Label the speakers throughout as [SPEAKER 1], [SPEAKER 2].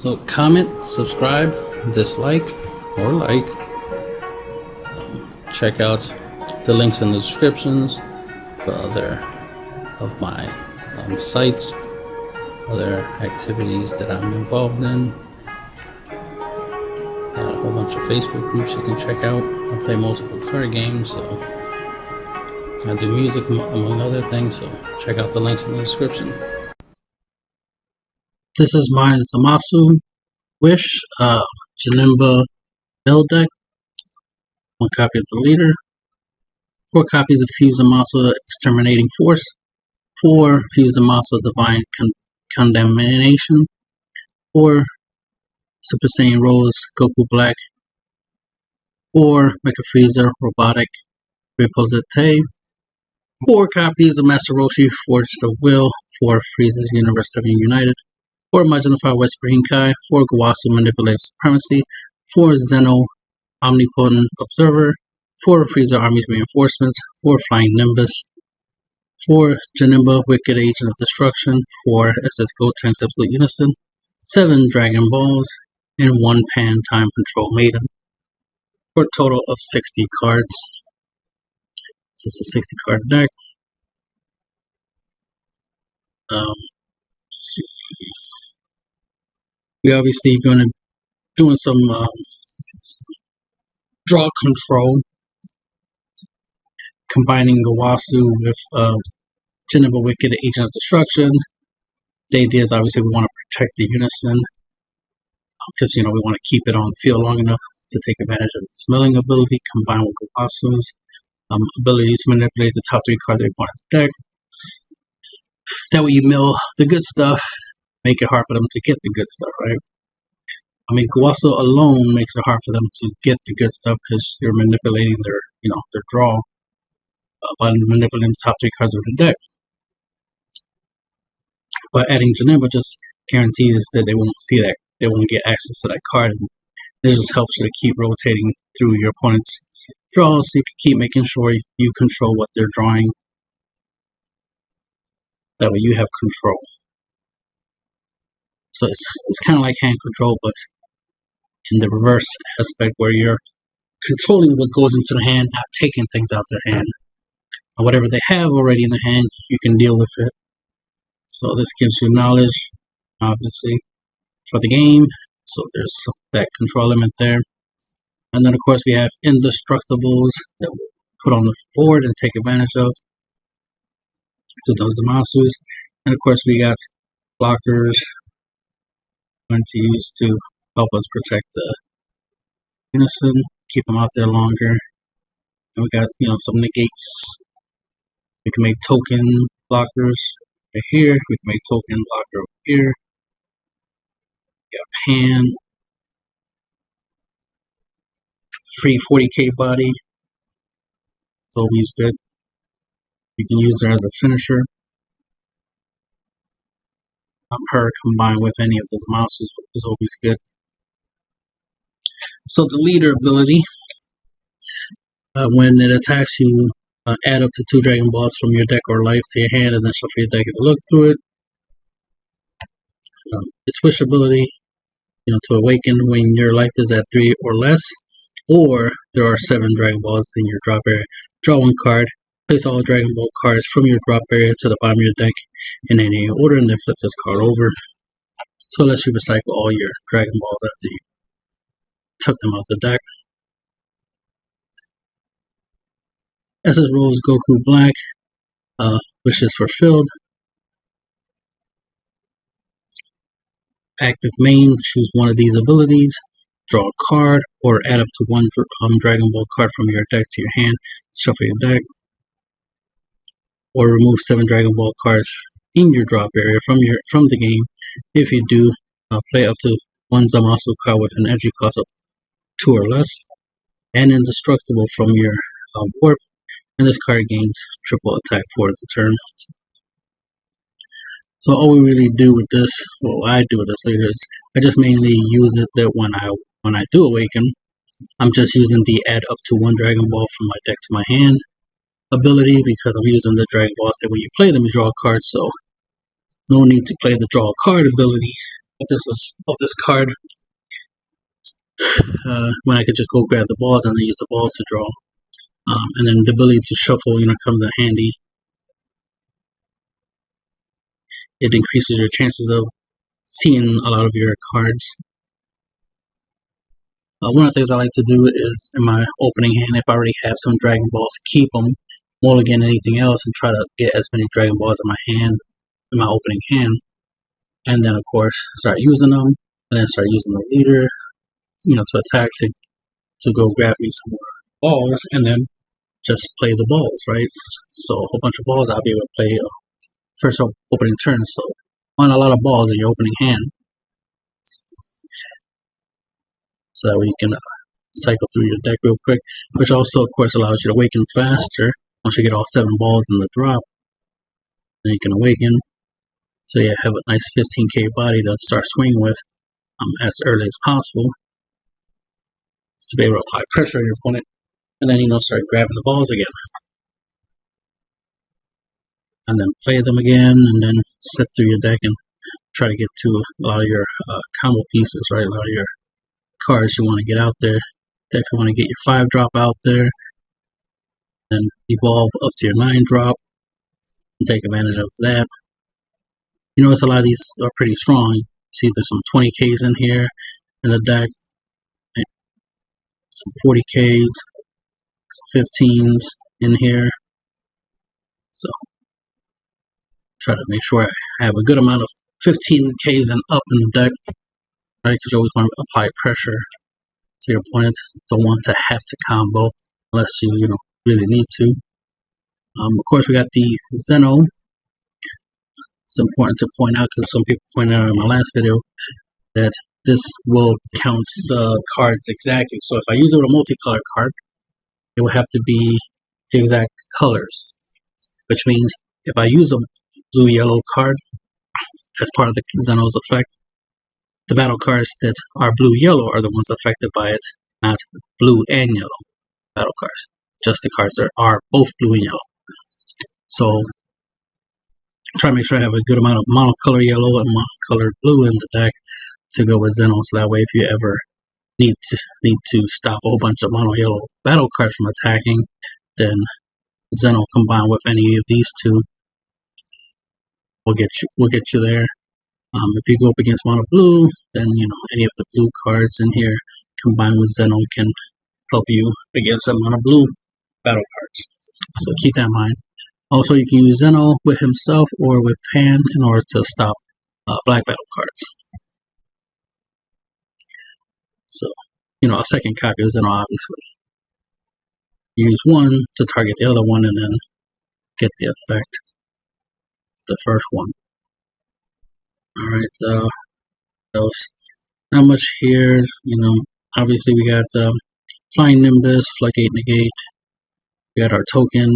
[SPEAKER 1] So comment, subscribe, dislike, or like. Check out the links in the descriptions for other of my sites, other activities that I'm involved in. Got a whole bunch of Facebook groups you can check out. I play multiple card games, so I do music among other things, so check out the links in the description. This is my Zamasu Wish Janemba build deck. 1 copy of the leader, 4 copies of Fuse Zamasu Exterminating Force, 4 Fuse Zamasu Divine Condemnation, 4 Super Saiyan Rose Goku Black, 4 Mecha Freezer Robotic Reposite, 4 copies of Master Roshi Forged of Will, 4 Freezer's Universe 7 United, 4 Majinified Whisper Hinkai, 4 Gawasu Manipulative Supremacy, 4 Zeno Omnipotent Observer, 4 Freezer Army's Reinforcements, 4 Flying Nimbus, 4 Janemba Wicked Agent of Destruction, 4 SS Gotenks Absolute Unison, 7 Dragon Balls, and 1 Pan Time Control Maiden, for a total of 60 cards. So it's a 60 card deck. We obviously going to doing some draw control, combining Gawasu with Janemba Wicked Agent of Destruction. The idea is obviously we want to protect the Unison, because we want to keep it on the field long enough to take advantage of its milling ability, combined with Gawasu's ability to manipulate the top 3 cards of your opponent's deck. That way you mill the good stuff, make it hard for them to get the good stuff, right? I mean, Gawasu alone makes it hard for them to get the good stuff because you're manipulating their draw by manipulating the top 3 cards of the deck. But adding Janemba just guarantees that they won't see that, they won't get access to that card. And it just helps you to keep rotating through your opponent's draws, so you can keep making sure you control what they're drawing. That way you have control. So it's kind of like hand control, but in the reverse aspect, where you're controlling what goes into the hand, not taking things out their hand. And whatever they have already in the hand, you can deal with it. So this gives you knowledge, obviously, for the game. So there's that control element there. And then, of course, we have indestructibles that we'll put on the board and take advantage of to those Zamasus. And, of course, we got blockers going to use to help us protect the Unison, keep them out there longer. And we got, some negates. We can make token blockers right here. We can make token blocker over here. We got Pan. Free 40k body. It's always good. You can use her as a finisher. Her combined with any of those monsters is always good. So the leader ability, when it attacks you, add up to 2 Dragon Balls from your deck or life to your hand, and then shuffle your deck and look through it. Its wish ability, to awaken when your life is at 3 or less, or there are 7 Dragon Balls in your drop area. Draw 1 card. Place all Dragon Ball cards from your drop area to the bottom of your deck in any order, and then flip this card over. So let's you recycle all your Dragon Balls after you took them out the deck. SS Rose Goku Black, wishes fulfilled. Active main, choose one of these abilities. Draw a card, or add up to 1 Dragon Ball card from your deck to your hand. Shuffle your deck. Or remove 7 Dragon Ball cards in your drop area from the game. If you do, play up to 1 Zamasu card with an entry cost of 2 or less, and indestructible from your board. And this card gains triple attack for the turn. So all we really do with this, what I do with this later, is I just mainly use it that when I do awaken, I'm just using the add up to 1 Dragon Ball from my deck to my hand ability, because I'm using the Dragon Balls that when you play them you draw a card, so no need to play the draw a card ability of this card when I could just go grab the balls and then use the balls to draw. And then the ability to shuffle, comes in handy. It increases your chances of seeing a lot of your cards. One of the things I like to do is in my opening hand, if I already have some Dragon Balls, keep them, mulligan anything else, and try to get as many Dragon Balls in my opening hand. And then, of course, start using them, and then start using the leader, to attack to go grab me some more balls, and then just play the balls, right? So a whole bunch of balls I'll be able to play first opening turn. So on a lot of balls in your opening hand, so that way you can cycle through your deck real quick, which also, of course, allows you to awaken faster. Once you get all 7 balls in the drop, then you can awaken. So you have a nice 15k body to start swinging with as early as possible, to be able to apply pressure on your opponent, and then start grabbing the balls again, and then play them again, and then sift through your deck and try to get to a lot of your combo pieces, right? A lot of your cards you want to get out there. Definitely want to get your 5-drop out there, then evolve up to your 9-drop and take advantage of that. You notice a lot of these are pretty strong. See, there's some 20Ks in here in the deck, some 40Ks, some 15s in here. So try to make sure I have a good amount of 15Ks and up in the deck, right? Because you always want to apply pressure to your opponent. Don't want to have to combo unless you really need to. Of course, we got the Zeno. It's important to point out, because some people pointed out in my last video, that this will count the cards exactly. So if I use it with a multicolor card, it will have to be the exact colors, which means if I use a blue-yellow card as part of the Zeno's effect, the battle cards that are blue-yellow are the ones affected by it, not blue and yellow battle cards. Just the cards that are both blue and yellow. So try to make sure I have a good amount of monocolor yellow and monocolor blue in the deck to go with Zeno, so that way if you ever need to stop a whole bunch of mono yellow battle cards from attacking, then Zeno combined with any of these two will get you there. If you go up against mono blue, then any of the blue cards in here combined with Zeno can help you against the mono blue battle cards. So keep that in mind. Also, you can use Zeno with himself or with Pan in order to stop black battle cards. So, a second copy of Zeno, obviously. Use one to target the other one and then get the effect of the first one. Alright, what else? Not much here. Obviously we got Flying Nimbus, Floodgate Negate. We got our token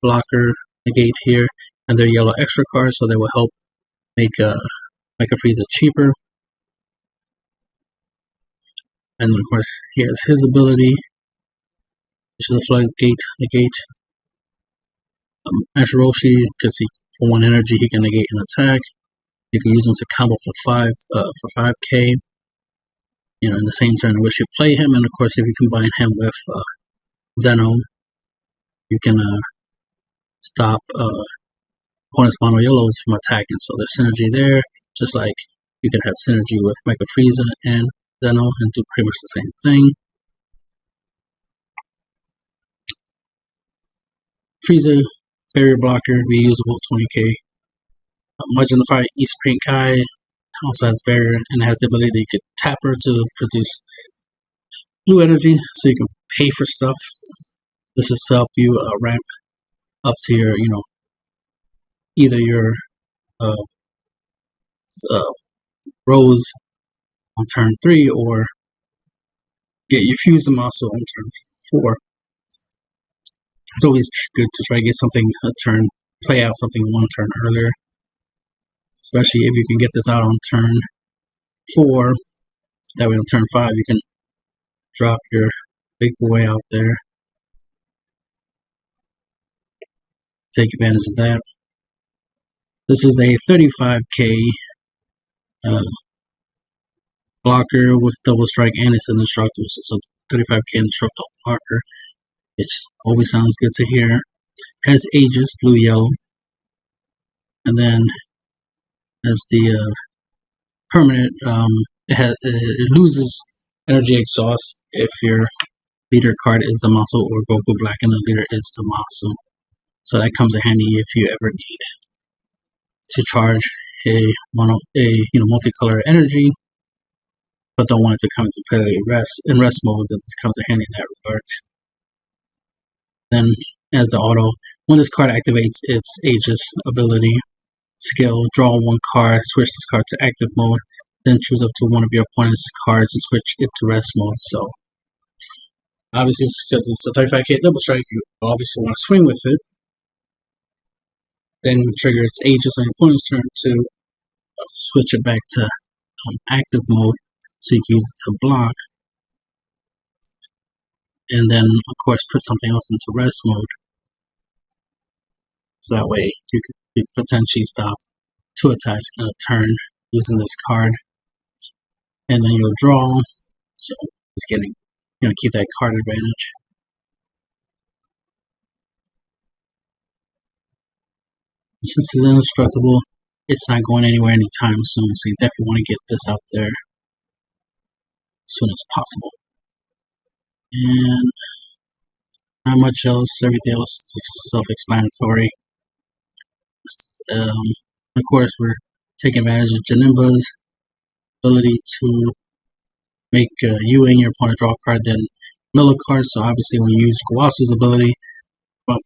[SPEAKER 1] blocker negate here, and they're yellow extra cards, so they will help make MicroRecords cheaper. And then of course he has his ability, which is a Floodgate negate. Ashiroshi, because for 1 energy he can negate an attack. You can use him to combo for 5k. In the same turn in which you play him, and of course if you combine him with Zeno, you can stop opponent's mono yellows from attacking. So there's synergy there, just like you can have synergy with MicroRecords and Zeno and do pretty much the same thing. Frieza, barrier blocker, reusable, 20k. Majin the Fire, East Supreme Kai also has barrier and has the ability that you could tap her to produce blue energy, so you can pay for stuff. This is to help you ramp up to your, either your Rose on turn 3 or get your Fuse Zamasu on turn 4. It's always good to try to get something play out something 1 turn earlier, especially if you can get this out on turn 4. That way on turn 5 you can drop your big boy out there. Take advantage of that. This is a 35k blocker with double strike, and it's an indestructible. So 35k indestructible blocker, which always sounds good to hear. Has ages, blue, yellow, and then as the permanent, it loses energy exhaust if your leader card is Zamasu or Goku Black and the leader is Zamasu. So that comes in handy if you ever need to charge a multicolor energy, but don't want it to come into play in rest mode. Then this comes in handy in that regard. Then, as the auto, when this card activates its Aegis ability skill, draw one card, switch this card to active mode, then choose up to one of your opponent's cards and switch it to rest mode. So, obviously, because it's a 35k double strike, you obviously want to swing with it. Then trigger its Aegis on your opponent's turn to switch it back to active mode, so you can use it to block. And then, of course, put something else into rest mode. So that way, you can potentially stop 2 attacks in a turn using this card. And then you'll draw. So, just getting, keep that card advantage. Since it's indestructible, it's not going anywhere anytime soon, so you definitely want to get this out there as soon as possible. And not much else, everything else is self-explanatory. Of course, we're taking advantage of Janemba's ability to make you and your opponent draw a card, then mill a card. So obviously when you use Kawasu's ability,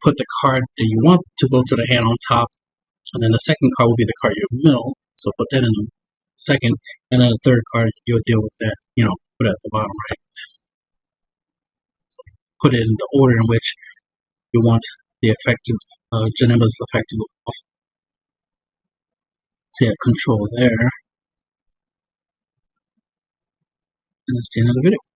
[SPEAKER 1] put the card that you want to go to the hand on top, and then the second card will be the card you mill, so put that in the second, and then the third card, you'll deal with that, put it at the bottom, right? So put it in the order in which you want the effective, Janemba's effect to go off. So you have control there. And that's the end of the video.